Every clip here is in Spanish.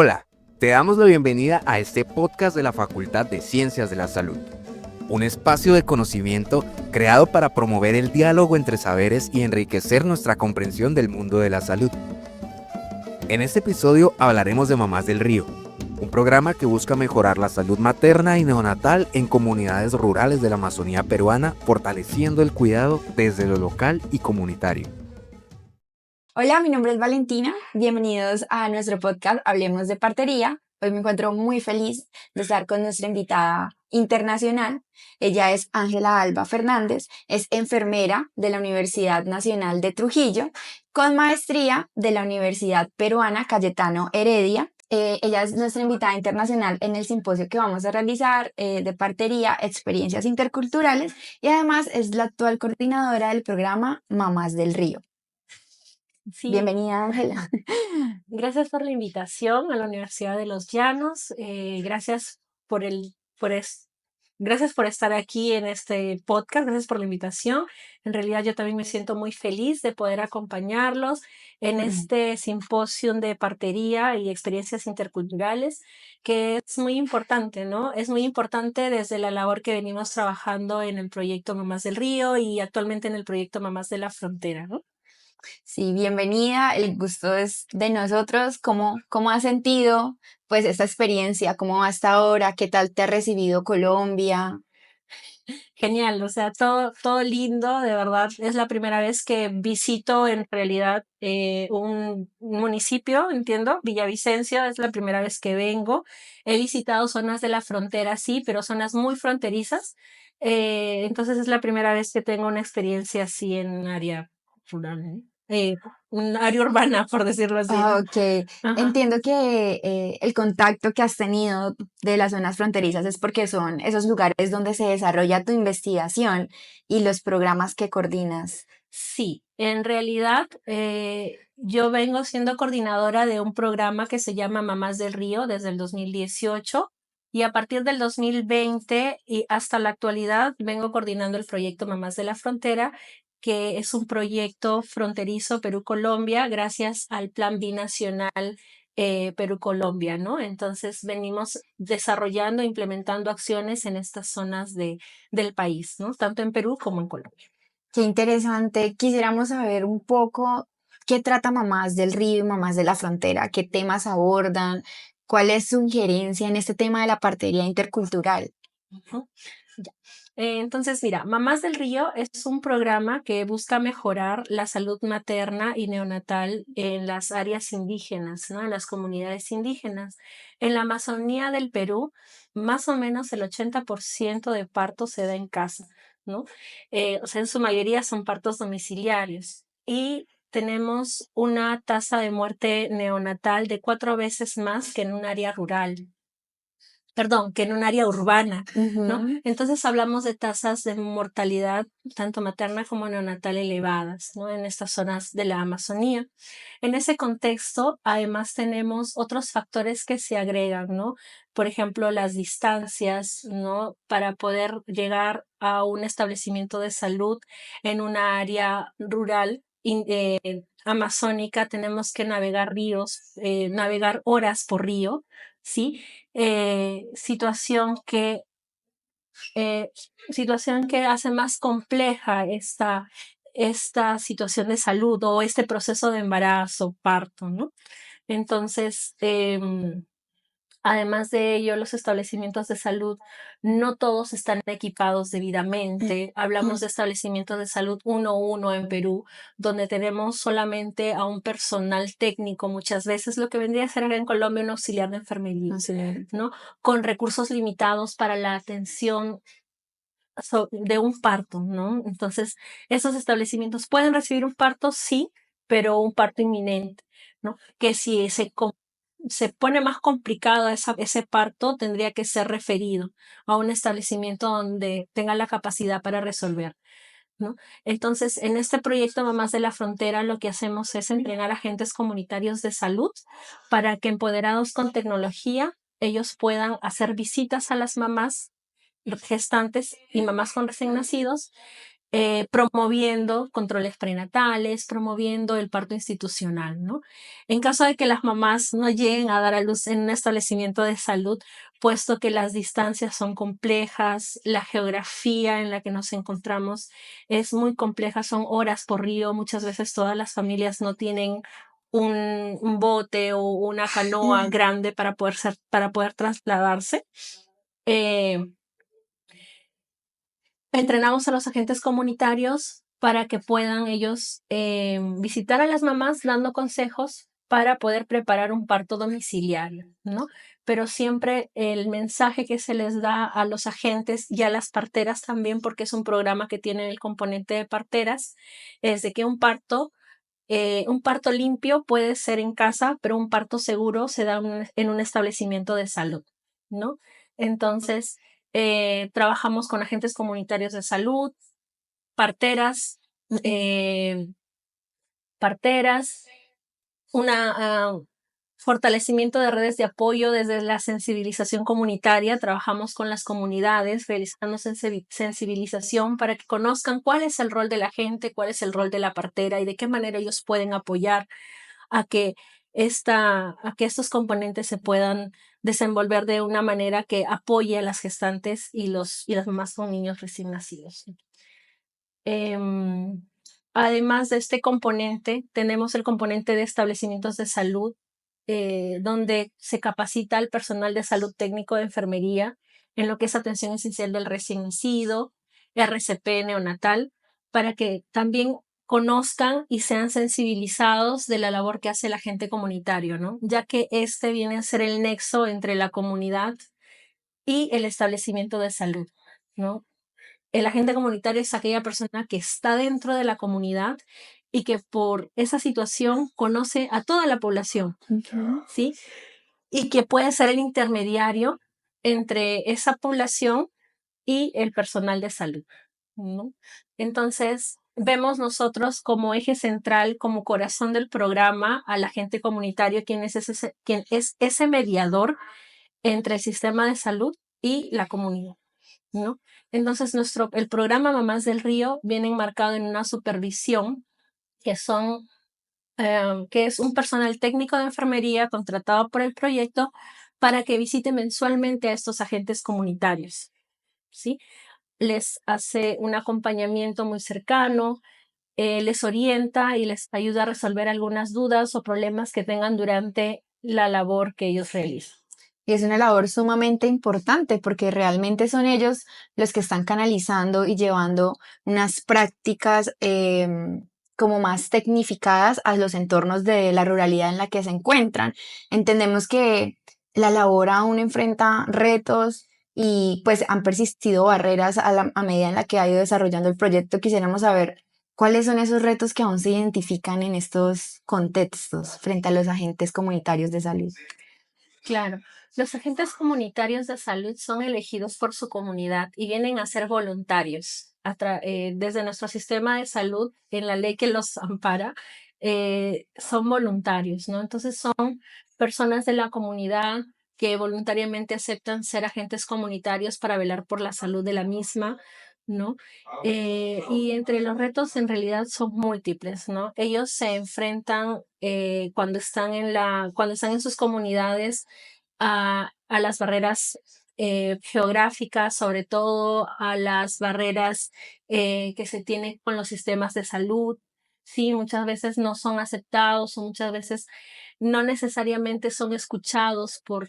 Hola, te damos la bienvenida a este podcast de la Facultad de Ciencias de la Salud, un espacio de conocimiento creado para promover el diálogo entre saberes y enriquecer nuestra comprensión del mundo de la salud. En este episodio hablaremos de Mamás del Río, un programa que busca mejorar la salud materna y neonatal en comunidades rurales de la Amazonía peruana, fortaleciendo el cuidado desde lo local y comunitario. Hola, mi nombre es Valentina. Bienvenidos a nuestro podcast Hablemos de Partería. Hoy me encuentro muy feliz de estar con nuestra invitada internacional. Ella es Ángela Alba Fernández, es enfermera de la Universidad Nacional de Trujillo, con maestría de la Universidad Peruana Cayetano Heredia. Ella es nuestra invitada internacional en el simposio que vamos a realizar de partería, experiencias interculturales, y además es la actual coordinadora del programa Mamás del Río. Sí, Bienvenida, Ángela. gracias por la invitación a la Universidad de los Llanos. Gracias gracias por estar aquí en este podcast. Gracias por la invitación. En realidad, yo también me siento muy feliz de poder acompañarlos en este simposio de partería y experiencias interculturales, que es muy importante, ¿no? Es muy importante desde la labor que venimos trabajando en el proyecto Mamás del Río y actualmente en el proyecto Mamás de la Frontera, ¿no? Sí, bienvenida. El gusto es de nosotros. ¿Cómo has sentido pues esta experiencia? ¿Cómo va hasta ahora? ¿Qué tal te ha recibido Colombia? Genial, o sea, todo lindo, de verdad. Es la primera vez que visito en realidad un municipio, entiendo, Villavicencio, es la primera vez que vengo. He visitado zonas de la frontera, sí, pero zonas muy fronterizas. Entonces es la primera vez que tengo una experiencia así en un área rural, ¿no? Un área urbana, por decirlo así, ¿no? Ok, Ajá. entiendo que el contacto que has tenido de las zonas fronterizas es porque son esos lugares donde se desarrolla tu investigación y los programas que coordinas. Sí, en realidad yo vengo siendo coordinadora de un programa que se llama Mamás del Río desde el 2018 y a partir del 2020 y hasta la actualidad vengo coordinando el proyecto Mamás de la Frontera, que es un proyecto fronterizo Perú-Colombia gracias al Plan Binacional Perú-Colombia, ¿no? Entonces venimos desarrollando e implementando acciones en estas zonas del país, ¿no? Tanto en Perú como en Colombia. Qué interesante. Quisiéramos saber un poco qué trata Mamás del Río y Mamás de la Frontera, qué temas abordan, cuál es su injerencia en este tema de la partería intercultural. Ujú. Ya. Entonces, mira, Mamás del Río es un programa que busca mejorar la salud materna y neonatal en las áreas indígenas, ¿no? En las comunidades indígenas. En la Amazonía del Perú, más o menos el 80% de partos se da en casa, ¿no? O sea, en su mayoría son partos domiciliarios. Y tenemos una tasa de muerte neonatal de 4 veces más que en un área rural. Perdón, que en un área urbana, ¿no? Ujú. Entonces hablamos de tasas de mortalidad tanto materna como neonatal elevadas, ¿no? En estas zonas de la Amazonía. En ese contexto, además tenemos otros factores que se agregan, ¿no? Por ejemplo, las distancias, ¿no? Para poder llegar a un establecimiento de salud en una área rural amazónica, tenemos que navegar ríos, navegar horas por río, ¿sí? eh, situación que, eh, situación que hace más compleja esta situación de salud o este proceso de embarazo, parto, ¿no? Entonces, además de ello, los establecimientos de salud no todos están equipados debidamente. Hablamos de establecimientos de salud 1-1 en Perú, donde tenemos solamente a un personal técnico, muchas veces lo que vendría a ser en Colombia un auxiliar de enfermería, ¿no? Con recursos limitados para la atención de un parto, ¿no? Entonces, esos establecimientos pueden recibir un parto, sí, pero un parto inminente, ¿no? Que si se pone más complicado ese parto, tendría que ser referido a un establecimiento donde tenga la capacidad para resolver, ¿no? Entonces, en este proyecto Mamás de la Frontera, lo que hacemos es entrenar agentes comunitarios de salud para que, empoderados con tecnología, ellos puedan hacer visitas a las mamás gestantes y mamás con recién nacidos promoviendo controles prenatales, promoviendo el parto institucional, ¿no? En caso de que las mamás no lleguen a dar a luz en un establecimiento de salud, puesto que las distancias son complejas, la geografía en la que nos encontramos es muy compleja, son horas por río, muchas veces todas las familias no tienen un bote o una canoa grande para poder trasladarse. Eh, Entrenamos a los agentes comunitarios para que puedan ellos visitar a las mamás dando consejos para poder preparar un parto domiciliario, ¿no? Pero siempre el mensaje que se les da a los agentes y a las parteras también, porque es un programa que tiene el componente de parteras, es de que un parto limpio puede ser en casa, pero un parto seguro se da en un establecimiento de salud, ¿no? Entonces, trabajamos con agentes comunitarios de salud, parteras, eh, parteras, una fortalecimiento de redes de apoyo desde la sensibilización comunitaria. Trabajamos con las comunidades realizando sensibilización para que conozcan cuál es el rol de la gente, cuál es el rol de la partera y de qué manera ellos pueden apoyar a que a que estos componentes se puedan desenvolver de una manera que apoye a las gestantes y las mamás con niños recién nacidos. Em, Además de este componente, tenemos el componente de establecimientos de salud, donde se capacita al personal de salud técnico de enfermería en lo que es atención esencial del recién nacido, RCP neonatal, para que también conozcan y sean sensibilizados de la labor que hace el agente comunitario, ¿no? Ya que este viene a ser el nexo entre la comunidad y el establecimiento de salud, ¿no? El agente comunitario es aquella persona que está dentro de la comunidad y que por esa situación conoce a toda la población, ¿sí? Y que puede ser el intermediario entre esa población y el personal de salud, ¿no? Entonces, vemos nosotros como eje central, como corazón del programa, al agente comunitario, quien es ese mediador entre el sistema de salud y la comunidad, ¿no? Entonces, el programa Mamás del Río viene enmarcado en una supervisión que que es un personal técnico de enfermería contratado por el proyecto para que visite mensualmente a estos agentes comunitarios, ¿sí? Les hace un acompañamiento muy cercano, les orienta y les ayuda a resolver algunas dudas o problemas que tengan durante la labor que ellos realizan. Y es una labor sumamente importante porque realmente son ellos los que están canalizando y llevando unas prácticas como más tecnificadas a los entornos de la ruralidad en la que se encuentran. Entendemos que la labor aún enfrenta retos y pues han persistido barreras a medida en la que ha ido desarrollando el proyecto. Quisiéramos saber cuáles son esos retos que aún se identifican en estos contextos frente a los agentes comunitarios de salud. Claro, los agentes comunitarios de salud son elegidos por su comunidad y vienen a ser voluntarios. Desde nuestro sistema de salud, en la ley que los ampara, son voluntarios, ¿no? Entonces son personas de la comunidad que voluntariamente aceptan ser agentes comunitarios para velar por la salud de la misma, ¿no? Y entre los retos en realidad son múltiples, ¿no? Ellos se enfrentan cuando están en sus comunidades a las barreras geográficas, sobre todo a las barreras que se tienen con los sistemas de salud. Sí, muchas veces no son aceptados o muchas veces no necesariamente son escuchados por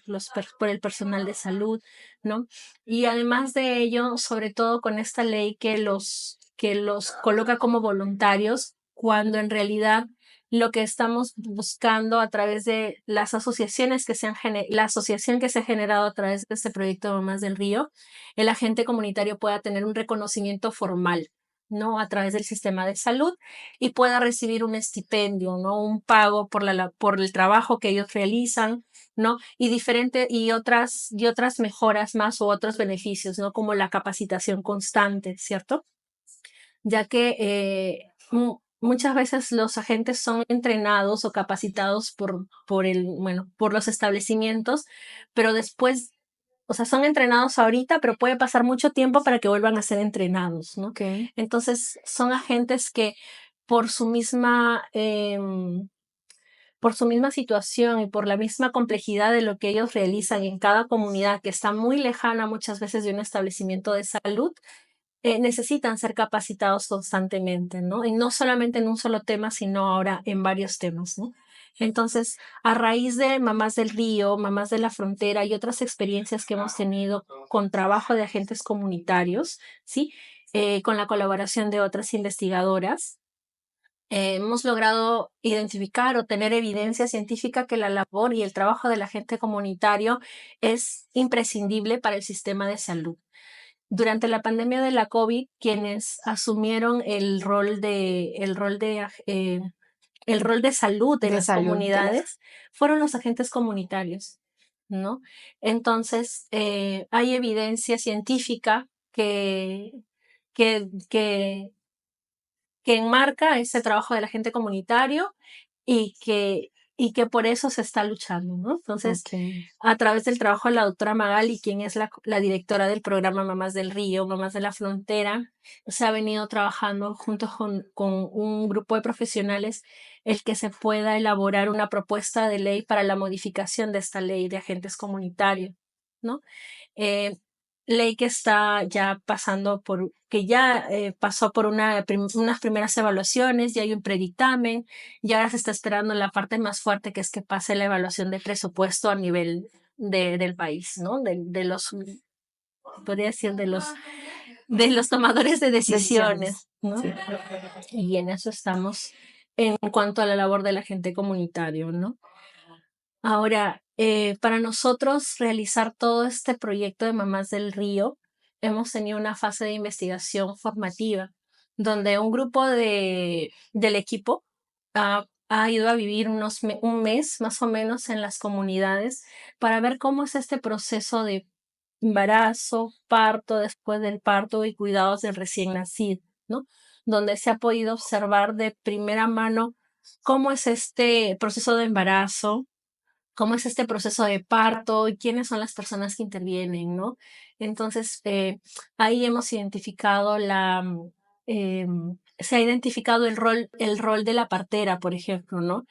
el personal de salud, ¿no? Y además de ello, sobre todo con esta ley que los coloca como voluntarios, cuando en realidad lo que estamos buscando a través de las asociaciones la asociación que se ha generado a través de este proyecto de Mamás del Río, el agente comunitario pueda tener un reconocimiento formal, ¿no? A través del sistema de salud y pueda recibir un estipendio, ¿no? Un pago por el trabajo que ellos realizan, ¿no? Y otras mejoras más o otros beneficios, ¿no? Como la capacitación constante, ¿cierto? Ya que muchas veces los agentes son entrenados o capacitados por los establecimientos, pero después o sea, son entrenados ahorita, pero puede pasar mucho tiempo para que vuelvan a ser entrenados, ¿no? Ok. Entonces, son agentes que por su misma, por su misma situación y por la misma complejidad de lo que ellos realizan en cada comunidad, que está muy lejana muchas veces de un establecimiento de salud, necesitan ser capacitados constantemente, ¿no? Y no solamente en un solo tema, sino ahora en varios temas, ¿no? Entonces, a raíz de Mamás del Río, Mamás de la Frontera y otras experiencias que hemos tenido con trabajo de agentes comunitarios, ¿sí? Con la colaboración de otras investigadoras, hemos logrado identificar o tener evidencia científica que la labor y el trabajo del agente comunitario es imprescindible para el sistema de salud. Durante la pandemia de la COVID, quienes asumieron el rol de salud en De las salud de las... comunidades fueron los agentes comunitarios, ¿no? Entonces, hay evidencia científica que, que, que enmarca ese trabajo del agente comunitario y que por eso se está luchando, ¿no? Entonces, Ok. a través del trabajo de la doctora Magali, quien es la directora del programa Mamás del Río, Mamás de la Frontera, se ha venido trabajando junto con un grupo de profesionales el que se pueda elaborar una propuesta de ley para la modificación de esta ley de agentes comunitarios, ¿no? Eh, Ley que está ya pasando que ya pasó por unas primeras evaluaciones, ya hay un predictamen, y ahora se está esperando la parte más fuerte, que es que pase la evaluación de presupuesto a nivel del país, ¿no? De los, podría decir, de los tomadores de Decisiones. decisiones, ¿no? Sí. Y en eso estamos en cuanto a la labor del agente comunitario, ¿no? Ahora, para nosotros realizar todo este proyecto de Mamás del Río, hemos tenido una fase de investigación formativa, donde un grupo del equipo ha ido a vivir un mes más o menos en las comunidades para ver cómo es este proceso de embarazo, parto, después del parto y cuidados del recién nacido, ¿no? Donde se ha podido observar de primera mano cómo es este proceso de embarazo, cómo es este proceso de parto y quiénes son las personas que intervienen, ¿no? Entonces, ahí hemos identificado se ha identificado el rol de la partera, por ejemplo, ¿no?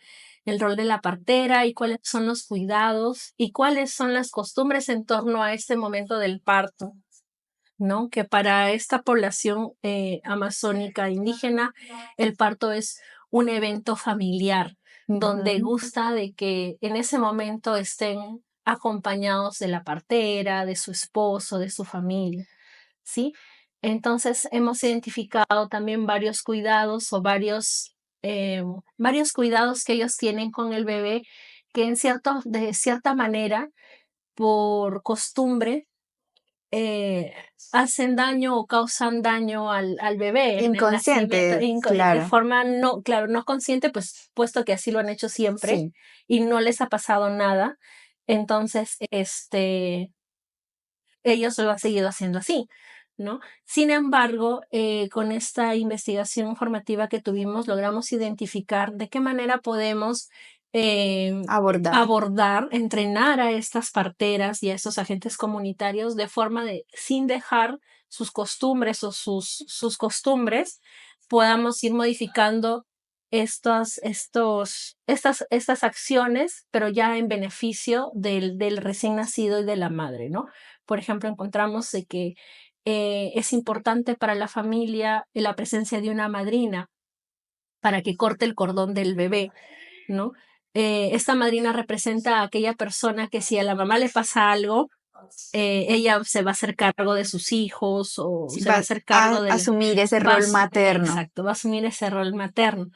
El rol de la partera y cuáles son los cuidados y cuáles son las costumbres en torno a este momento del parto, ¿no? Que para esta población amazónica indígena, el parto es un evento familiar, donde gusta de que en ese momento estén acompañados de la partera, de su esposo, de su familia, ¿sí? Entonces hemos identificado también varios cuidados o varios cuidados que ellos tienen con el bebé que de cierta manera, por costumbre, hacen daño o causan daño al bebé en el nacimiento, Inconsciente, de claro. forma no, claro, no consciente, pues puesto que así lo han hecho siempre Sí. y no les ha pasado nada, entonces, ellos lo han seguido haciendo así, ¿no? Sin embargo, con esta investigación formativa que tuvimos, logramos identificar de qué manera podemos Abordar. abordar, entrenar a estas parteras y a estos agentes comunitarios de forma de, sin dejar sus costumbres o sus costumbres, podamos ir modificando estas acciones, pero ya en beneficio del recién nacido y de la madre, ¿no? Por ejemplo, encontramos de que es importante para la familia la presencia de una madrina para que corte el cordón del bebé, ¿no? Esta madrina representa a aquella persona que si a la mamá le pasa algo, ella se va a hacer cargo de sus hijos o Sí, se va a va hacer a cargo asumir ese va a rol materno. exacto, va a asumir ese rol materno,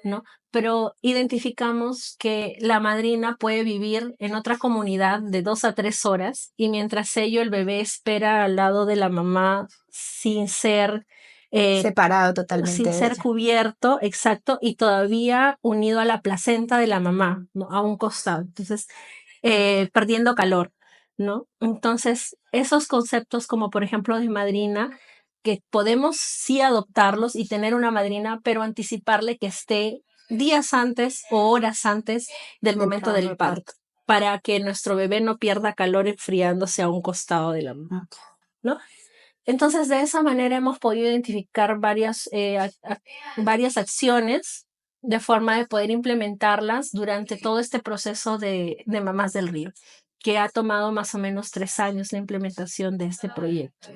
¿no? Pero identificamos que la madrina puede vivir en otra comunidad de 2 a 3 horas y mientras ello el bebé espera al lado de la mamá Separado totalmente sin de ser ella. cubierto, exacto, y todavía unido a la placenta de la mamá, ¿no? A un costado. Entonces, perdiendo calor, ¿no? Entonces, esos conceptos como por ejemplo de madrina, que podemos sí adoptarlos y tener una madrina, pero anticiparle que esté días antes o horas antes del momento del parto, para que nuestro bebé no pierda calor enfriándose a un costado de la mamá, ¿no? Entonces, de esa manera hemos podido identificar varias acciones de forma de poder implementarlas durante todo este proceso de Mamás del Río, que ha tomado más o menos 3 años la implementación de este proyecto,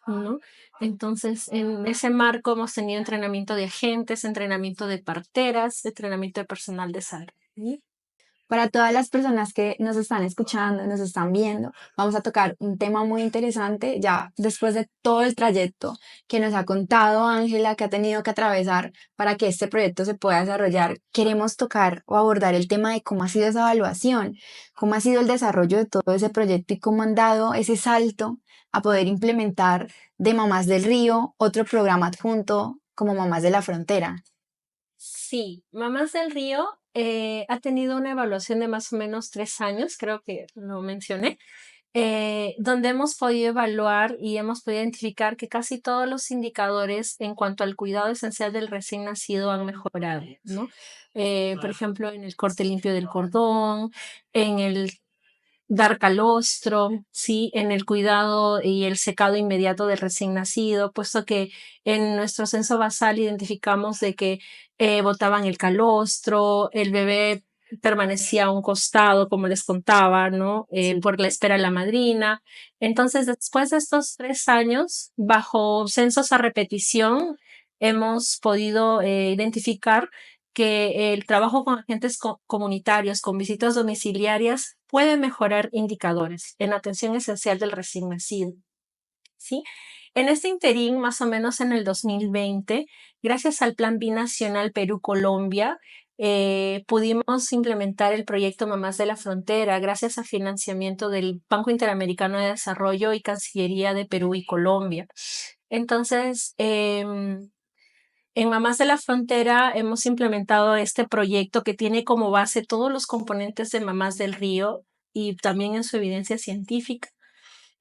¿no? Entonces, en ese marco hemos tenido entrenamiento de agentes, entrenamiento de parteras, entrenamiento de personal de salud. Para todas las personas que nos están escuchando, nos están viendo, vamos a tocar un tema muy interesante ya después de todo el trayecto que nos ha contado Ángela, que ha tenido que atravesar para que este proyecto se pueda desarrollar. Queremos tocar o abordar el tema de cómo ha sido esa evaluación, cómo ha sido el desarrollo de todo ese proyecto y cómo han dado ese salto a poder implementar de Mamás del Río otro programa adjunto como Mamás de la Frontera. Sí, Mamás del Río ha tenido una evaluación de más o menos 3 años, creo que lo mencioné, donde hemos podido evaluar y hemos podido identificar que casi todos los indicadores en cuanto al cuidado esencial del recién nacido han mejorado, ¿no? Por ejemplo, en el corte limpio del cordón, en el dar calostro, ¿sí? En el cuidado y el secado inmediato del recién nacido, puesto que en nuestro censo basal identificamos de que botaban el calostro, el bebé permanecía a un costado, como les contaba, ¿no? Por la espera de la madrina. Entonces, después de estos 3 años, bajo censos a repetición, hemos podido identificar que el trabajo con agentes comunitarios, con visitas domiciliarias, puede mejorar indicadores en atención esencial del recién nacido, ¿sí? En este interín, más o menos en el 2020, gracias al Plan Binacional Perú-Colombia, pudimos implementar el proyecto Mamás de la Frontera gracias a financiamiento del Banco Interamericano de Desarrollo y Cancillería de Perú y Colombia. Entonces, en Mamás de la Frontera hemos implementado este proyecto que tiene como base todos los componentes de Mamás del Río y también en su evidencia científica.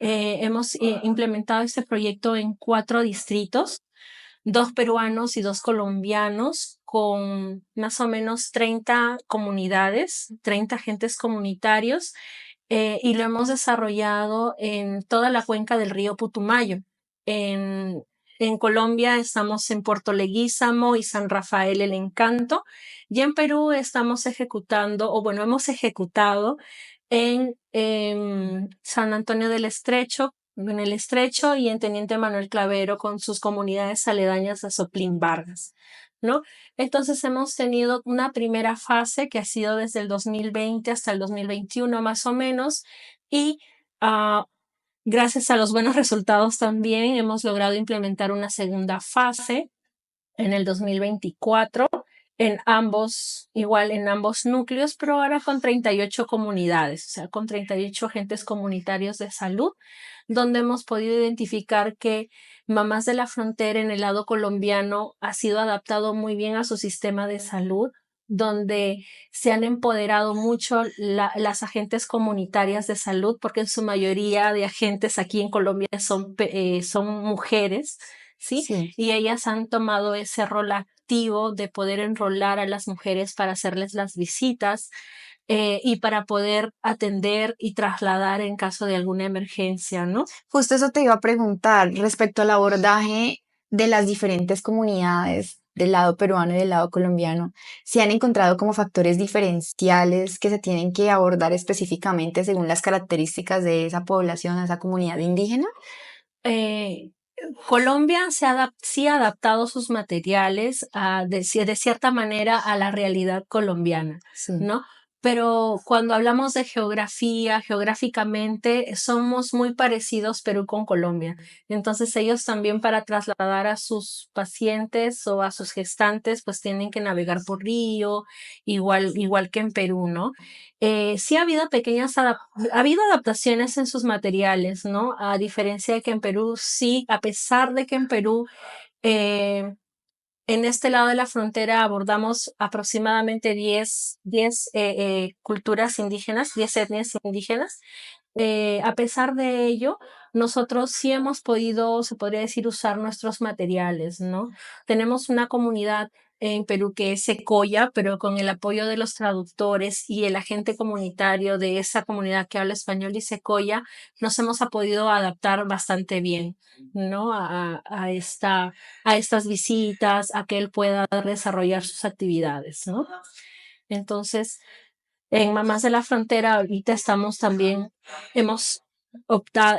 Hemos implementado este proyecto en 4 distritos, 2 peruanos y 2 colombianos, con más o menos 30 comunidades, 30 agentes comunitarios, y lo hemos desarrollado en toda la cuenca del río Putumayo. En, en Colombia estamos en Puerto Leguízamo y San Rafael el Encanto, y en Perú estamos ejecutando, o bueno, hemos ejecutado en San Antonio del Estrecho, en el Estrecho y en Teniente Manuel Clavero con sus comunidades aledañas a Soplín Vargas, ¿no? Entonces hemos tenido una primera fase que ha sido desde el 2020 hasta el 2021 más o menos y gracias a los buenos resultados también hemos logrado implementar una segunda fase en el 2024 igual en ambos núcleos, pero ahora con 38 comunidades, o sea, con 38 agentes comunitarios de salud, donde hemos podido identificar que Mamás de la Frontera en el lado colombiano ha sido adaptado muy bien a su sistema de salud, donde se han empoderado mucho las agentes comunitarias de salud, porque en su mayoría de agentes aquí en Colombia son mujeres, ¿sí? Sí. Y ellas han tomado ese rol activo de poder enrolar a las mujeres para hacerles las visitas y para poder atender y trasladar en caso de alguna emergencia, ¿no? Justo eso te iba a preguntar respecto al abordaje de las diferentes comunidades del lado peruano y del lado colombiano. ¿Se han encontrado como factores diferenciales que se tienen que abordar específicamente según las características de esa población, de esa comunidad indígena? Eh, Colombia sí ha adaptado sus materiales de cierta manera a la realidad colombiana, Sí. ¿no? Pero cuando hablamos de geografía, geográficamente somos muy parecidos Perú con Colombia. Entonces ellos también para trasladar a sus pacientes o a sus gestantes, pues tienen que navegar por río, igual que en Perú, ¿no? Sí ha habido ha habido adaptaciones en sus materiales, ¿no? A diferencia de que en Perú sí, a pesar de que en Perú eh, en este lado de la frontera abordamos aproximadamente 10 culturas indígenas, 10 etnias indígenas. A pesar de ello, nosotros sí hemos podido, se podría decir, usar nuestros materiales, ¿no? Tenemos una comunidad en Perú que es Secoya, pero con el apoyo de los traductores y el agente comunitario de esa comunidad que habla español y Secoya, nos hemos podido adaptar bastante bien, ¿no? A estas visitas, a que él pueda desarrollar sus actividades, ¿no? Entonces, en Mamás de la Frontera ahorita estamos también, hemos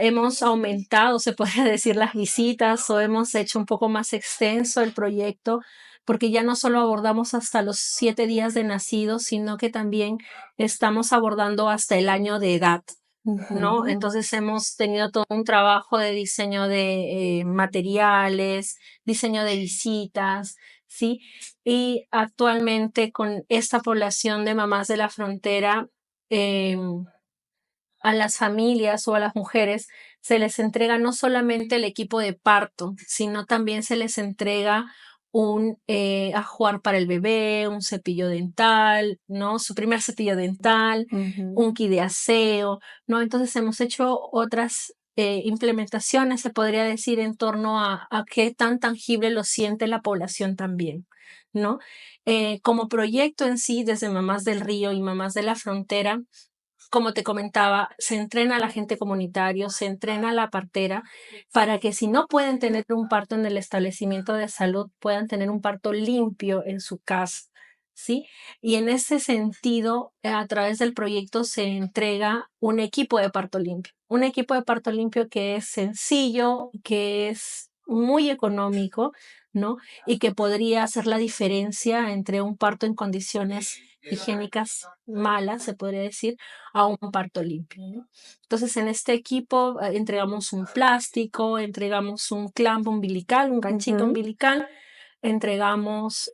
hemos aumentado, se puede decir, las visitas o hemos hecho un poco más extenso el proyecto, porque ya no solo abordamos hasta los 7 días de nacido, sino que también estamos abordando hasta el año de edad, ¿no? Ujú. Entonces hemos tenido todo un trabajo de diseño de materiales, diseño de visitas, ¿sí? Y actualmente con esta población de mamás de la frontera, a las familias o a las mujeres se les entrega no solamente el equipo de parto, sino también se les entrega un ajuar para el bebé, un cepillo dental, ¿no? Su primer cepillo dental, Ujú. un kit de aseo, ¿no? Entonces hemos hecho otras implementaciones, se podría decir, en torno a qué tan tangible lo siente la población también, ¿no? Como proyecto en sí, desde Mamás del Río y Mamás de la Frontera, como te comentaba, se entrena al agente comunitario, se entrena a la partera para que si no pueden tener un parto en el establecimiento de salud, puedan tener un parto limpio en su casa, ¿sí? Y en ese sentido, a través del proyecto se entrega un equipo de parto limpio, un equipo de parto limpio que es sencillo, que es muy económico, ¿no? Y que podría hacer la diferencia entre un parto en condiciones higiénicas malas, se podría decir, a un parto limpio, ¿no? Entonces, en este equipo entregamos un plástico, entregamos un clamp umbilical, un ganchito Ujú. umbilical, entregamos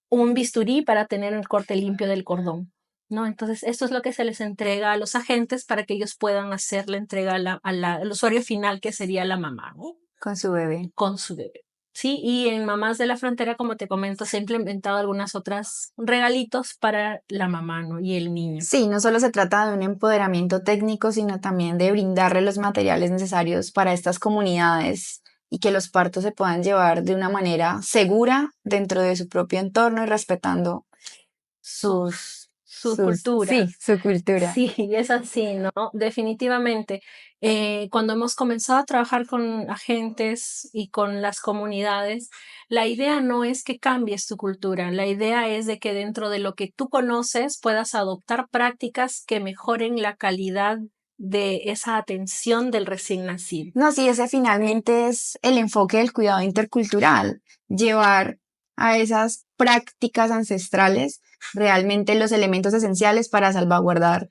un bisturí para tener el corte limpio del cordón, ¿no? Entonces, esto es lo que se les entrega a los agentes para que ellos puedan hacer la entrega al usuario final, que sería la mamá, ¿no? Con su bebé. Con su bebé. Sí, y en Mamás de la Frontera, como te comento, se han implementado algunas otras regalitos para la mamá, ¿no? Y el niño. Sí, no solo se trata de un empoderamiento técnico, sino también de brindarle los materiales necesarios para estas comunidades y que los partos se puedan llevar de una manera segura dentro de su propio entorno y respetando Su, su sí, cultura. su cultura. Sí, es así, ¿no? Definitivamente. Cuando hemos comenzado a trabajar con agentes y con las comunidades, la idea no es que cambies tu cultura, la idea es de que dentro de lo que tú conoces puedas adoptar prácticas que mejoren la calidad de esa atención del recién nacido. No, sí, ese finalmente es el enfoque del cuidado intercultural, llevar a esas prácticas ancestrales realmente los elementos esenciales para salvaguardar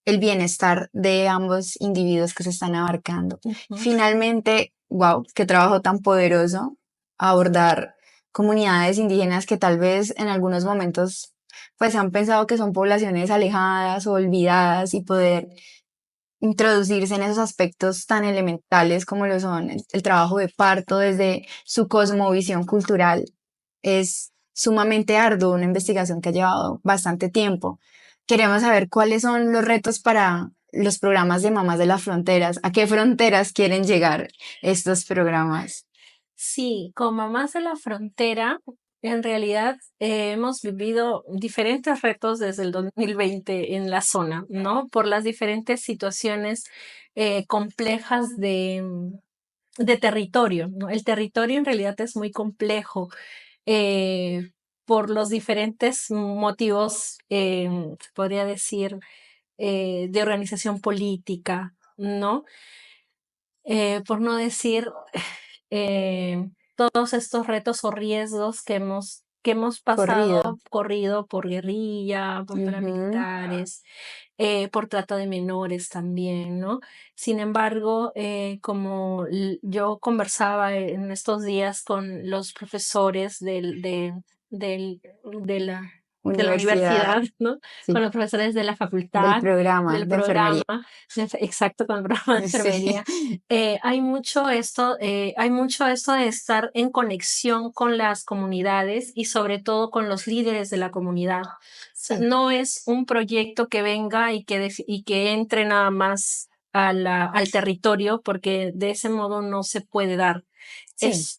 el bienestar de ambos individuos que se están abarcando. Ujú. Finalmente, wow, qué trabajo tan poderoso abordar comunidades indígenas que tal vez en algunos momentos pues han pensado que son poblaciones alejadas o olvidadas y poder introducirse en esos aspectos tan elementales como lo son el trabajo de parto desde su cosmovisión cultural es sumamente arduo, una investigación que ha llevado bastante tiempo. Queremos saber cuáles son los retos para los programas de Mamás de las Fronteras, a qué fronteras quieren llegar estos programas. Sí, con Mamás de la Frontera, en realidad hemos vivido diferentes retos desde el 2020 en la zona, ¿no? Por las diferentes situaciones complejas de territorio, ¿no? El territorio en realidad es muy complejo por los diferentes motivos, se podría decir, de organización política, ¿no? Por no decir todos estos retos o riesgos que hemos Corrido. corrido por guerrilla, por Ujú. paramilitares, por trata de menores también, ¿no? Sin embargo, como yo conversaba en estos días con los profesores del- de la, de la Universidad, universidad, ¿no? Con sí, los profesores de la del facultad, programa del de enfermería. programa, exacto, con el programa de enfermería, Sí. hay mucho esto de estar en conexión con las comunidades y sobre todo con los líderes de la comunidad. Sea, Sí. no es un proyecto que venga y que entre nada más al territorio, porque de ese modo no se puede dar. Sí,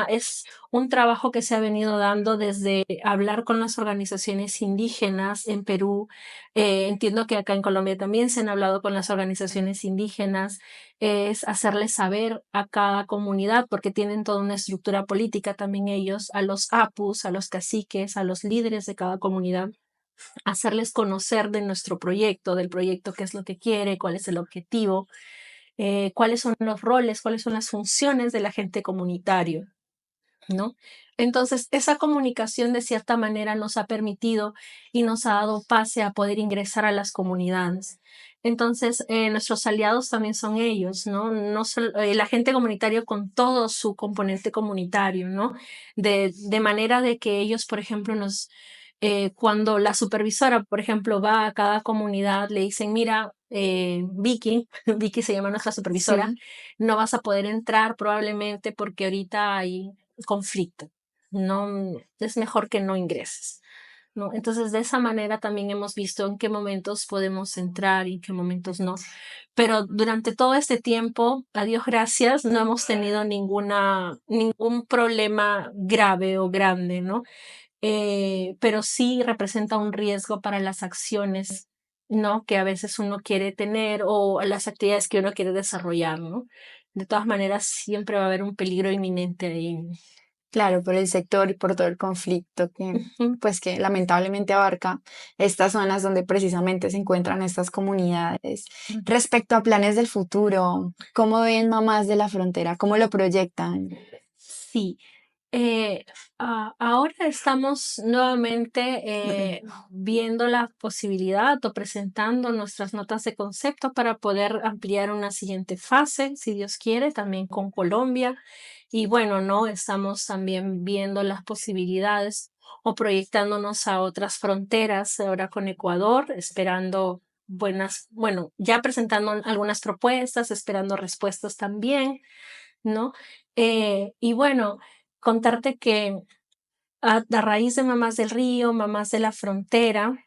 Es un trabajo que se ha venido dando desde hablar con las organizaciones indígenas en Perú. Entiendo que acá en Colombia también se han hablado con las organizaciones indígenas. Es hacerles saber a cada comunidad, porque tienen toda una estructura política también ellos, a los apus, a los caciques, a los líderes de cada comunidad, hacerles conocer de nuestro proyecto, del proyecto, qué es lo que quiere, cuál es el objetivo, cuáles son los roles, cuáles son las funciones del agente comunitario, ¿no? Entonces, esa comunicación de cierta manera nos ha permitido y nos ha dado pase a poder ingresar a las comunidades. Entonces, nuestros aliados también son ellos, ¿no? No solo, el agente comunitario con todo su componente comunitario, ¿no? De manera de que ellos, por ejemplo, cuando la supervisora, por ejemplo, va a cada comunidad, le dicen, mira, Vicky, Vicky se llama nuestra supervisora, sí. no vas a poder entrar probablemente porque ahorita hay conflicto. No, es mejor que no ingreses, ¿no? Entonces, de esa manera también hemos visto en qué momentos podemos entrar y en qué momentos no. Pero durante todo este tiempo, a Dios gracias, no hemos tenido ningún problema grave o grande, ¿no? Pero sí representa un riesgo para las acciones, ¿no? Que a veces uno quiere tener o las actividades que uno quiere desarrollar, ¿no? De todas maneras, siempre va a haber un peligro inminente ahí. Claro, por el sector y por todo el conflicto que, Ujú. pues, que lamentablemente abarca estas zonas donde precisamente se encuentran estas comunidades. Respecto a planes del futuro, ¿cómo ven Mamás de la Frontera? ¿Cómo lo proyectan? Sí, eh, ahora estamos nuevamente viendo la posibilidad o presentando nuestras notas de concepto para poder ampliar una siguiente fase, si Dios quiere, también con Colombia. Y bueno, no, estamos también viendo las posibilidades o proyectándonos a otras fronteras, ahora con Ecuador, esperando bueno, ya presentando algunas propuestas, esperando respuestas también, ¿no? Y bueno, contarte que a raíz de Mamás del Río, Mamás de la Frontera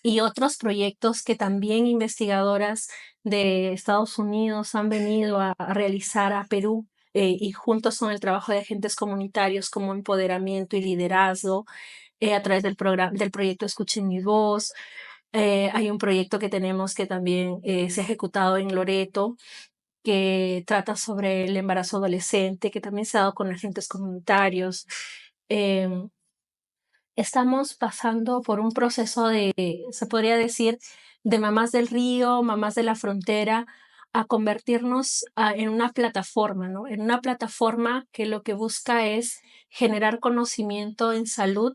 y otros proyectos que también investigadoras de Estados Unidos han venido a realizar a Perú, y juntos con el trabajo de agentes comunitarios como empoderamiento y liderazgo, a través del proyecto Escuchen mi voz. Hay un proyecto que tenemos que también se ha ejecutado en Loreto, que trata sobre el embarazo adolescente, que también se ha dado con agentes comunitarios. Em, Estamos pasando por un proceso se podría decir, de mamás del río, mamás de la frontera, a convertirnos en una plataforma, ¿no? En una plataforma que lo que busca es generar conocimiento en salud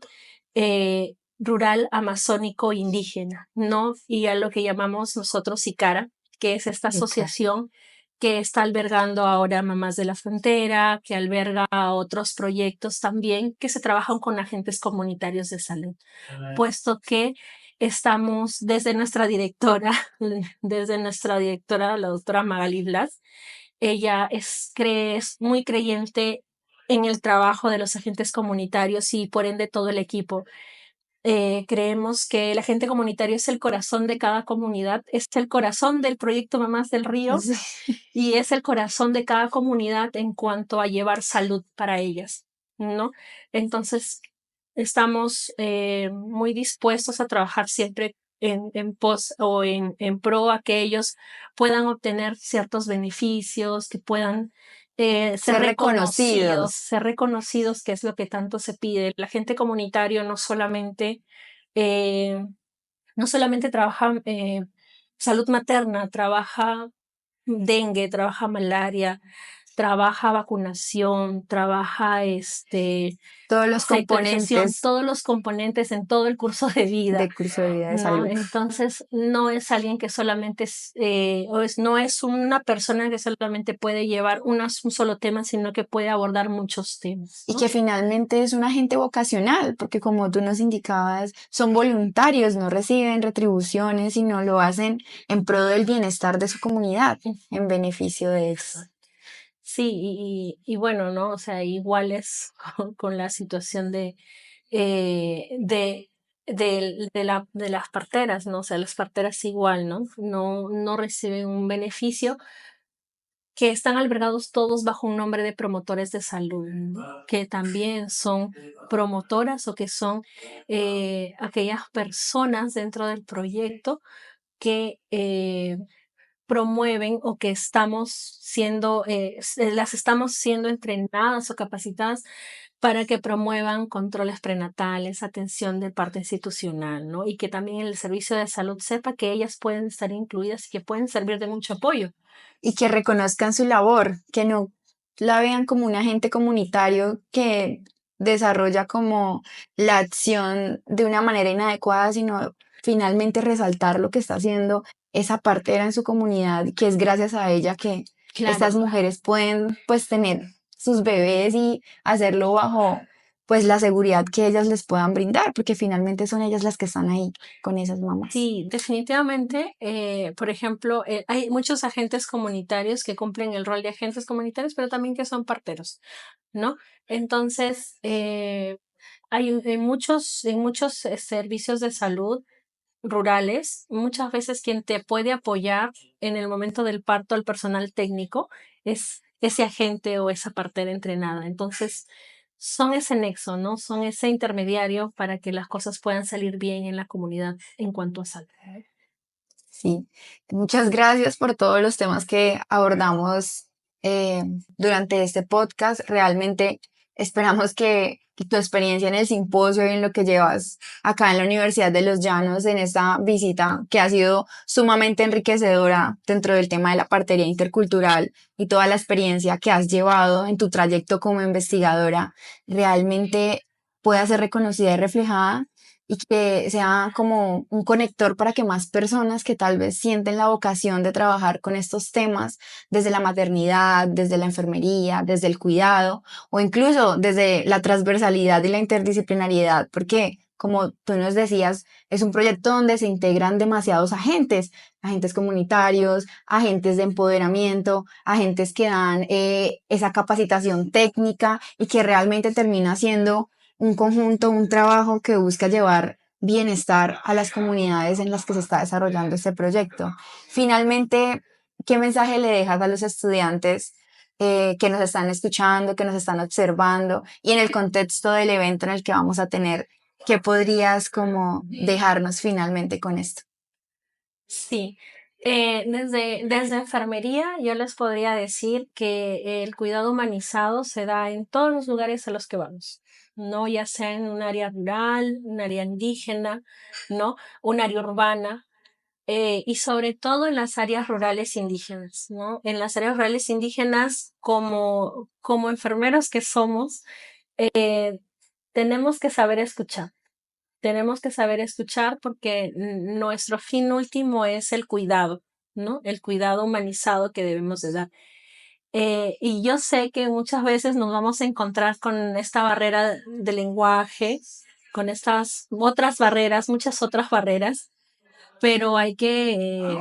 rural, amazónico, indígena, ¿no? Y a lo que llamamos nosotros ICARA, que es esta Rica. asociación que está albergando ahora Mamás de la Frontera, que alberga otros proyectos también que se trabajan con agentes comunitarios de salud, puesto que estamos desde nuestra directora, la doctora Magali Blas, ella es muy creyente en el trabajo de los agentes comunitarios y por ende todo el equipo. Creemos que el agente comunitario es el corazón de cada comunidad, es el corazón del proyecto Mamás del Río Sí. y es el corazón de cada comunidad en cuanto a llevar salud para ellas, ¿no? Entonces, estamos muy dispuestos a trabajar siempre en pos o en pro a que ellos puedan obtener ciertos beneficios, que puedan Ser reconocidos. ser reconocidos, que es lo que tanto se pide. El agente comunitario eh, no solamente trabaja salud materna, trabaja dengue, trabaja malaria, trabaja vacunación, trabaja Todos los sectorización, componentes todos los componentes en todo el curso de vida, de curso de vida de ¿no? salud. Entonces, no es alguien que solamente no es una persona que solamente puede llevar un solo tema, sino que puede abordar muchos temas, Y ¿no? que finalmente es un agente vocacional, porque como tú nos indicabas, son voluntarios, no reciben retribuciones, sino lo hacen en pro del bienestar de su comunidad, en beneficio de ellos. Sí, y bueno, ¿no? O sea, igual es con la situación eh, de, de las parteras, ¿no? O sea, las parteras igual, ¿no? No reciben un beneficio, que están albergados todos bajo un nombre de promotores de salud, ¿no? Que también son promotoras o que son aquellas personas dentro del proyecto que promueven o que estamos siendo, las estamos siendo entrenadas o capacitadas para que promuevan controles prenatales, atención de parte institucional, ¿no? Y que también el servicio de salud sepa que ellas pueden estar incluidas y que pueden servir de mucho apoyo. Y que reconozcan su labor, que no la vean como un agente comunitario que desarrolla como la acción de una manera inadecuada, sino finalmente resaltar lo que está haciendo esa partera en su comunidad, que es gracias a ella que estas Claro. mujeres pueden pues tener sus bebés y hacerlo bajo pues la seguridad que ellas les puedan brindar, porque finalmente son ellas las que están ahí con esas mamás. Sí, definitivamente. Por ejemplo, hay muchos agentes comunitarios que cumplen el rol de agentes comunitarios, pero también que son parteros, ¿no? Entonces, hay en muchos servicios de salud rurales, muchas veces quien te puede apoyar en el momento del parto al personal técnico es ese agente o esa partera entrenada. Entonces, son ese nexo, ¿no? Son ese intermediario para que las cosas puedan salir bien en la comunidad en cuanto a salud. Sí, muchas gracias por todos los temas que abordamos durante este podcast. Realmente esperamos que tu experiencia en el simposio y en lo que llevas acá en la Universidad de Los Llanos, en esta visita que ha sido sumamente enriquecedora dentro del tema de la partería intercultural y toda la experiencia que has llevado en tu trayecto como investigadora, realmente pueda ser reconocida y reflejada y que sea como un conector para que más personas que tal vez sienten la vocación de trabajar con estos temas desde la maternidad, desde la enfermería, desde el cuidado o incluso desde la transversalidad y la interdisciplinariedad, porque como tú nos decías, es un proyecto donde se integran demasiados agentes, agentes comunitarios, agentes de empoderamiento, agentes que dan esa capacitación técnica y que realmente termina siendo un conjunto, un trabajo que busca llevar bienestar a las comunidades en las que se está desarrollando este proyecto. Finalmente, ¿qué mensaje le dejas a los estudiantes que nos están escuchando, que nos están observando y en el contexto del evento en el que vamos a tener? ¿Qué podrías como dejarnos finalmente con esto? Sí, desde enfermería yo les podría decir que el cuidado humanizado se da en todos los lugares a los que vamos, ¿no? Ya sea en un área rural, un área indígena, ¿no? Un área urbana, y sobre todo en las áreas rurales indígenas, ¿no? En las áreas rurales indígenas, como enfermeros que somos, eh, tenemos que saber escuchar. Tenemos que saber escuchar porque nuestro fin último es el cuidado, ¿no? El cuidado humanizado que debemos de dar. Y yo sé que muchas veces nos vamos a encontrar con esta barrera de lenguaje, con estas otras barreras, muchas otras barreras, pero hay que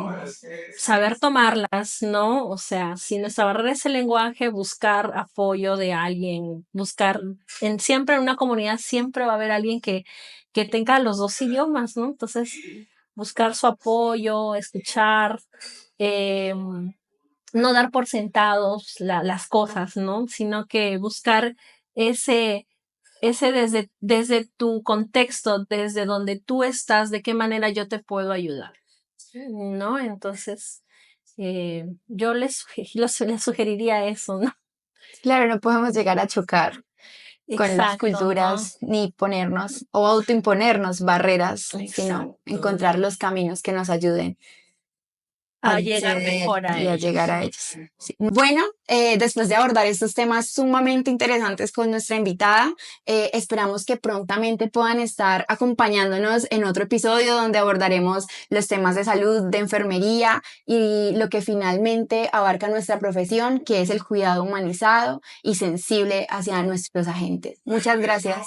saber tomarlas, ¿no? O sea, si nuestra barrera es el lenguaje, buscar apoyo de alguien, buscar, siempre en una comunidad siempre va a haber alguien que tenga los dos idiomas, ¿no? Entonces, buscar su apoyo, escuchar, eh, no dar por sentados las cosas, ¿no? Sino que buscar ese desde tu contexto, desde donde tú estás, de qué manera yo te puedo ayudar, ¿no? Entonces, yo les sugeriría eso, ¿no? Claro, no podemos llegar a chocar con las Exacto, ¿no? culturas ni ponernos o autoimponernos barreras, sino Exacto. encontrar los caminos que nos ayuden a A llegar acceder mejor a y a llegar ellos. a ellos. Sí. Bueno, después de abordar estos temas sumamente interesantes con nuestra invitada, esperamos que prontamente puedan estar acompañándonos en otro episodio donde abordaremos los temas de salud, de enfermería y lo que finalmente abarca nuestra profesión, que es el cuidado humanizado y sensible hacia nuestros agentes. Muchas gracias.